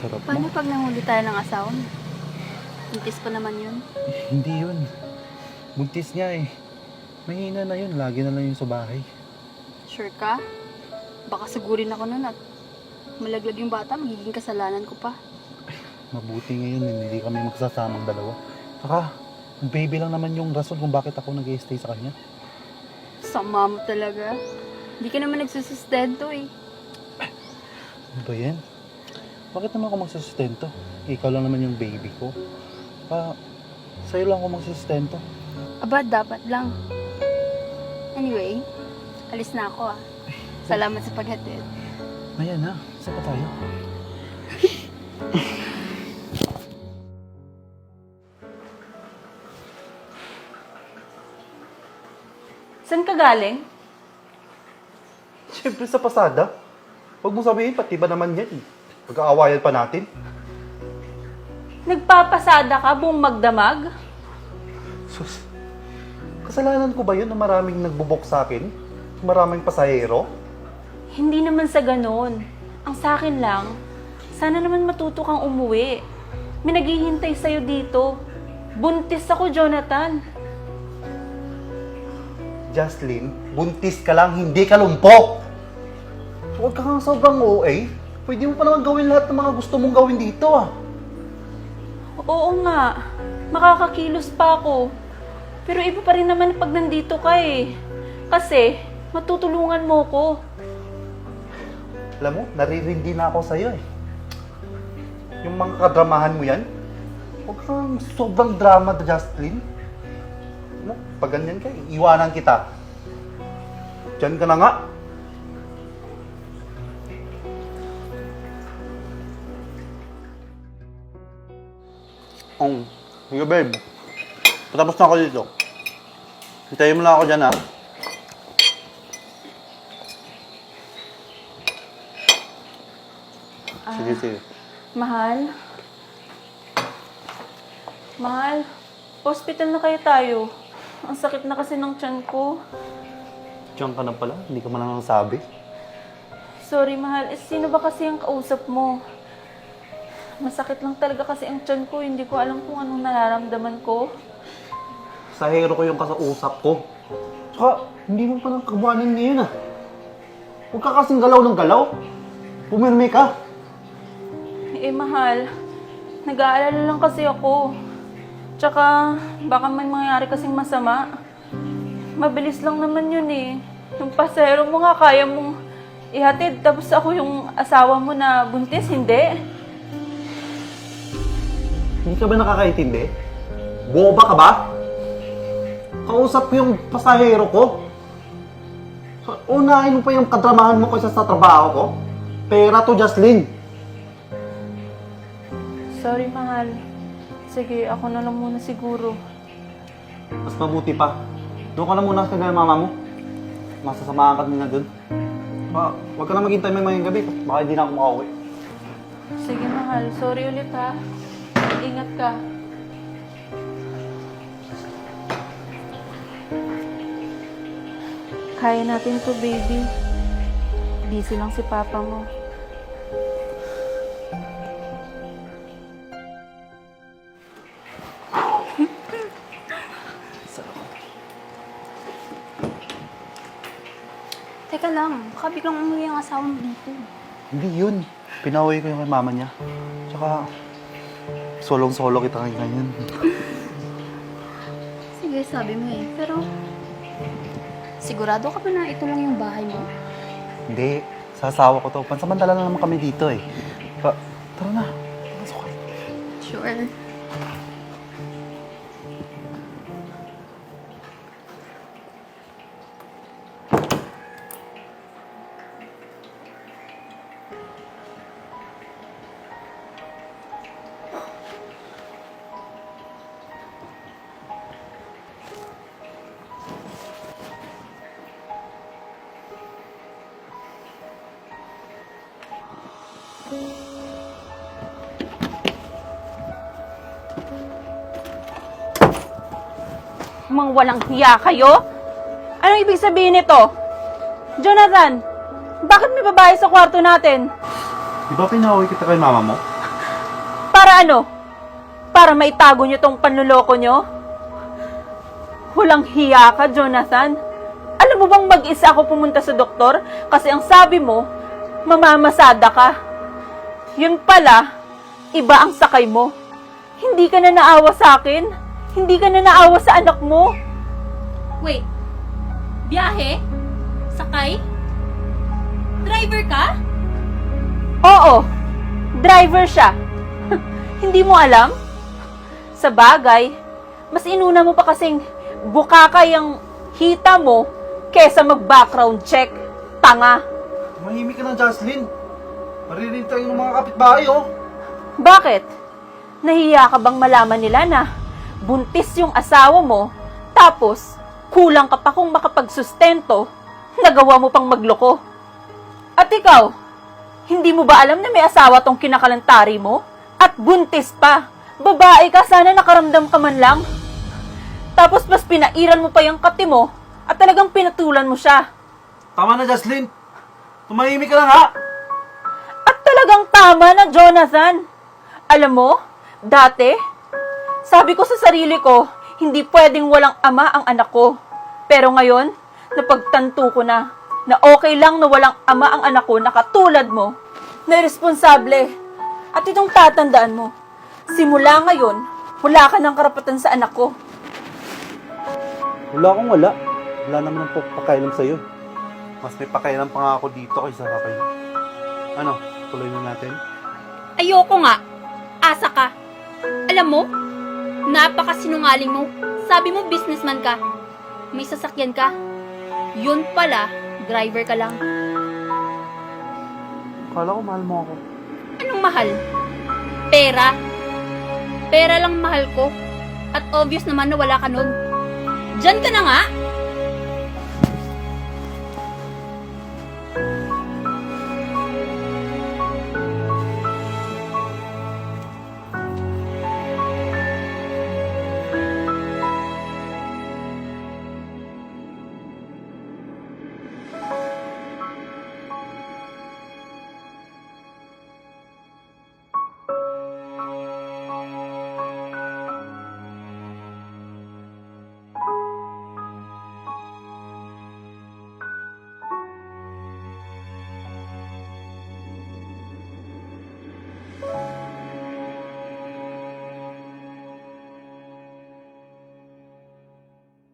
sarap mo. Paano pag nanguli tayo ng asawa mo? Buntis pa naman yun. Hindi yun. Buntis niya eh. Mahina na yun. Lagi na lang yun sa bahay. Sure ka? Baka sigurin ako nun at malaglag yung bata, magiging kasalanan ko pa. Mabuti ngayon hindi kami magsasamang dalawa. Saka, ang baby lang naman yung rason kung bakit ako nag-i-stay sa kanya. Sama mo talaga. Hindi ka naman nagsusustento eh. Ano ba yan? Bakit naman ako magsusustento? Ikaw lang naman yung baby ko. Sa'yo lang ako magsusustento. Aba, dapat lang. Anyway, alis na ako ah. Salamat sa paghatid. Ayan na, saan pa tayo? Saan ka galing? Siyempre sa pasada. Huwag mo sabihin, pati ba naman yan? Pag-aawayan pa natin. Nagpapasada ka buong magdamag? Sus, kasalanan ko ba yun na maraming nagbubok sa akin? Maraming pasahero? Hindi naman sa ganon. Ang sa akin lang, sana naman matuto kang umuwi. May naghihintay sa'yo dito. Buntis ako, Jonathan. Jocelyn, buntis ka lang, hindi ka lumpo! Huwag ka kang sobrang OA. Pwede mo pa naman gawin lahat ng mga gusto mong gawin dito ah. Oo nga, makakakilos pa ako. Pero iba pa rin naman pag nandito ka eh. Kasi, matutulungan mo ko. Alam mo, naririndi na ako sa'yo eh. Yung mga kadramahan mo yan, huwag kang sobrang drama, Jocelyn. No, pag ganyan ka, iwanan kita. Diyan ka na nga. Sige babe. Patapos na ako dito. Hintayin mo lang ako dyan ha. Sige, sige. Mahal? Mahal, hospital na kayo tayo. Ang sakit na kasi ng tiyan ko. Diyan ka na pala, hindi ka man lang sabi. Sorry, mahal. Sino ba kasi ang kausap mo? Masakit lang talaga kasi ang tiyan ko. Hindi ko alam kung anong nararamdaman ko. Sahero ko yung kasausap ko. Tsaka, hindi mo pa nang kabuhanin ngayon ah. Huwag ka kasing galaw ng galaw. Pumirme ka. Eh, mahal. Nag-aalala lang kasi ako. Tsaka, baka may mangyari kasing masama. Mabilis lang naman yun eh. Yung pasahero mo nga, kaya mong ihatid. Tapos ako yung asawa mo na buntis, hindi? Hindi ka ba nakakaintindi? Boba ka ba? Kausap ko yung pasahero ko. Unahin mo pa yung kadramahan mo kaysa sa trabaho ko. Pera to, Jocelyn. Sorry, mahal. Sige, ako na lang muna siguro. Mas mabuti pa. Doon ka na muna sa mama mo. Masasamahan ka nila dun. Huwag ka na maghintay may gabi. Baka hindi na ako makauwi. Sige, mahal. Sorry ulit, ha. Ingat ka. Kaya natin to, baby. Busy lang si papa mo. Teka lang, baka biglang umuwi ang asawa mo dito. Hindi yun. Pinauwi ko yung kay mama niya. Tsaka, solong-solo kita ngayon. Sige, sabi mo eh. Pero, sigurado ka ba na ito lang yung bahay mo? Hindi. Sa asawa ko to. Pansamantala na naman kami dito eh. Tara na. Pasok ka. Sure. Mang walang hiya kayo? Anong ibig sabihin nito? Jonathan, bakit may babae sa kwarto natin? Di ba pinauwi kita kay mama mo? Para ano? Para maitago nyo tong panluloko nyo? Walang hiya ka, Jonathan. Alam mo bang mag-isa ako pumunta sa doktor? Kasi ang sabi mo, mamamasada ka. Yun pala, iba ang sakay mo. Hindi ka na naawa sa akin. Hindi ka na naawa sa anak mo. Wait, biyahe? Sakay? Driver ka? Oo, driver siya. Hindi mo alam? Sa bagay, mas inuna mo pa kasing bukakay ang hita mo kesa mag-background check. Tanga. Tumahimik ka na, Jocelyn. Maririnig tayo ng mga kapitbahay, oh. Bakit? Nahiya ka bang malaman nila na buntis yung asawa mo, tapos kulang ka pa kung makapagsustento, nagawa mo pang magloko? At ikaw, hindi mo ba alam na may asawa tong kinakalantari mo? At buntis pa. Babae ka, sana nakaramdam ka man lang. Tapos mas pinairan mo pa yung kati mo at talagang pinatulan mo siya. Tama na, Jocelyn. Tumahimik ka na nga. At talagang tama na, Jonathan. Alam mo, dati, sabi ko sa sarili ko, hindi pwedeng walang ama ang anak ko. Pero ngayon, napagtanto ko na okay lang na walang ama ang anak ko na katulad mo, na iresponsable. At itong tatandaan mo, simula ngayon, wala ka ng karapatan sa anak ko. Wala akong wala. Wala naman ang pakailam sa'yo. Mas may pakailam pa nga ako dito kaysa sa kayo. Ano, tuloy na natin? Ayoko nga. Asa ka. Alam mo, napakasinungaling mo. Sabi mo businessman ka. May sasakyan ka. Yun pala, driver ka lang. Kala ko mahal mo ako. Anong mahal? Pera. Pera lang mahal ko. At obvious naman na wala ka nun. Diyan ka na nga.